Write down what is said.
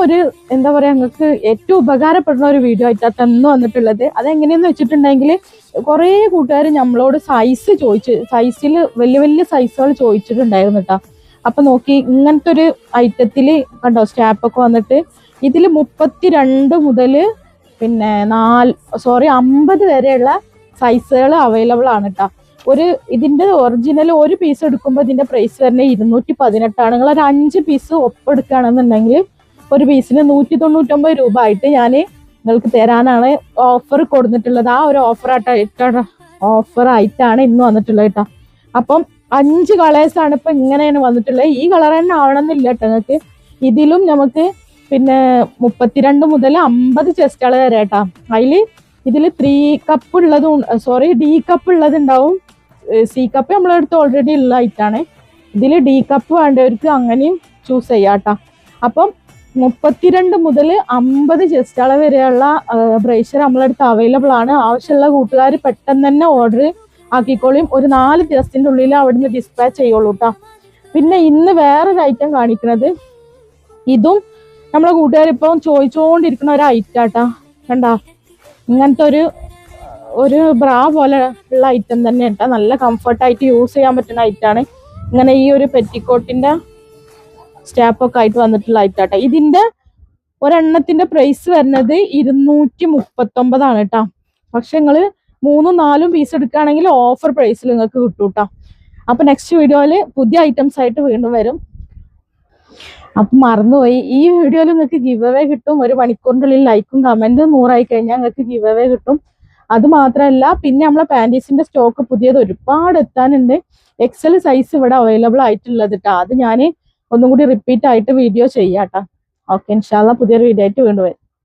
ഒരു എന്താ പറയാ നിങ്ങൾക്ക് ഏറ്റവും ഉപകാരപ്പെടുന്ന ഒരു വീഡിയോ ആയിട്ടാണ് ഇന്ന് വന്നിട്ടുള്ളത്. അതെങ്ങനെയെന്ന് വെച്ചിട്ടുണ്ടെങ്കിൽ കുറേ കൂട്ടുകാർ നമ്മളോട് സൈസിൽ വലിയ വലിയ സൈസുകൾ ചോദിച്ചിട്ടുണ്ടായിരുന്നു കേട്ടോ. അപ്പൊ നോക്കി ഇങ്ങനത്തെ ഒരു ഐറ്റത്തില് കണ്ടോ സ്റ്റാപ്പൊക്കെ വന്നിട്ട് ഇതിൽ 32 മുതൽ പിന്നെ 50 വരെയുള്ള സൈസുകൾ അവൈലബിൾ ആണ് കേട്ടോ. ഇതിന്റെ ഒറിജിനൽ ഒരു പീസ് എടുക്കുമ്പോൾ ഇതിന്റെ പ്രൈസ് വരുന്നത് 218 നിങ്ങൾ ഒരു 5 പീസ് ഒപ്പെടുക്കുകയാണെന്നുണ്ടെങ്കിൽ ഒരു പീസിന് 199 രൂപ ആയിട്ട് ഞാൻ നിങ്ങൾക്ക് തരാനാണ് ഓഫർ കൊടുത്തിട്ടുള്ളത്. ആ ഒരു ഓഫർ ആയിട്ടാണ് ഇന്ന് വന്നിട്ടുള്ളത് കേട്ടോ. അപ്പം 5 കളേഴ്സാണ് ഇപ്പൊ ഇങ്ങനെയാണ് വന്നിട്ടുള്ളത്. ഈ കളർ തന്നെ ആവണമെന്നില്ല കേട്ടോ നിങ്ങൾക്ക്. ഇതിലും നമുക്ക് പിന്നെ 32 മുതൽ 50 ചെസ്റ്റുകൾ വരെ കേട്ടോ. ഇതിൽ 3 കപ്പ് ഉള്ളതും D കപ്പ് ഉള്ളതുണ്ടാവും. സി കപ്പ് നമ്മളെടുത്ത് ഓൾറെഡി ഉള്ള ആയിട്ടാണ്. ഇതിൽ D കപ്പ് വേണ്ടവർക്ക് അങ്ങനെയും ചൂസ് ചെയ്യാം കേട്ടോ. അപ്പം 32 മുതൽ 50 ചെസ്റ്റുകൾ വരെയുള്ള ബ്രേഷ്യർ നമ്മളെടുത്ത് അവൈലബിൾ ആണ്. ആവശ്യമുള്ള കൂട്ടുകാർ പെട്ടെന്ന് തന്നെ ഓർഡർ ആക്കിക്കോളിയും. ഒരു 4 ദിവസത്തിൻ്റെ ഉള്ളിൽ അവിടുന്ന് ഡിസ്പാച്ച് ചെയ്യുള്ളൂ കേട്ടോ. പിന്നെ ഇന്ന് വേറൊരു ഐറ്റം കാണിക്കുന്നത് ഇതും നമ്മളെ കൂട്ടുകാരിപ്പം ചോദിച്ചുകൊണ്ടിരിക്കുന്ന ഒരു ഐറ്റം കേട്ടോ. കണ്ടാ ഇങ്ങനത്തെ ഒരു ബ്രാ പോലെ ഉള്ള ഐറ്റം തന്നെ കേട്ടോ. നല്ല കംഫർട്ടായിട്ട് യൂസ് ചെയ്യാൻ പറ്റുന്ന ഐറ്റാണ്. ഇങ്ങനെ ഈ ഒരു പെറ്റിക്കോട്ടിന്റെ സ്റ്റാപ്പൊക്കെ ആയിട്ട് വന്നിട്ടുള്ള ഐറ്റാട്ടോ. ഇതിന്റെ ഒരെണ്ണത്തിന്റെ പ്രൈസ് വരുന്നത് 239 കേട്ടോ. പക്ഷെ നിങ്ങൾ 3-4 പീസ് എടുക്കുകയാണെങ്കിൽ ഓഫർ പ്രൈസിൽ നിങ്ങൾക്ക് കിട്ടും കേട്ടോ. അപ്പൊ നെക്സ്റ്റ് വീഡിയോയിൽ പുതിയ ഐറ്റംസ് ആയിട്ട് വീണ്ടും വരും. അപ്പൊ മറന്നുപോയി, ഈ വീഡിയോയിൽ നിങ്ങൾക്ക് ഗിവ് അവേ കിട്ടും. 1 മണിക്കൂറിൻ്റെ ഉള്ളിൽ ലൈക്കും കമന്റും 100 കഴിഞ്ഞാൽ നിങ്ങൾക്ക് ഗിവ് അവേ കിട്ടും. അത് മാത്രമല്ല പിന്നെ നമ്മളെ പാൻറ്റീസിന്റെ സ്റ്റോക്ക് പുതിയത് ഒരുപാട് എത്താനുണ്ട്. XL സൈസ് ഇവിടെ അവൈലബിൾ ആയിട്ടുള്ളത് കേട്ടോ. അത് ഞാൻ ഒന്നും കൂടി റിപ്പീറ്റ് ആയിട്ട് വീഡിയോ ചെയ്യാം കേട്ടോ. ഓക്കെ, ഇൻഷാല്ലാ പുതിയൊരു വീഡിയോ ആയിട്ട് വീണ്ടും വരും.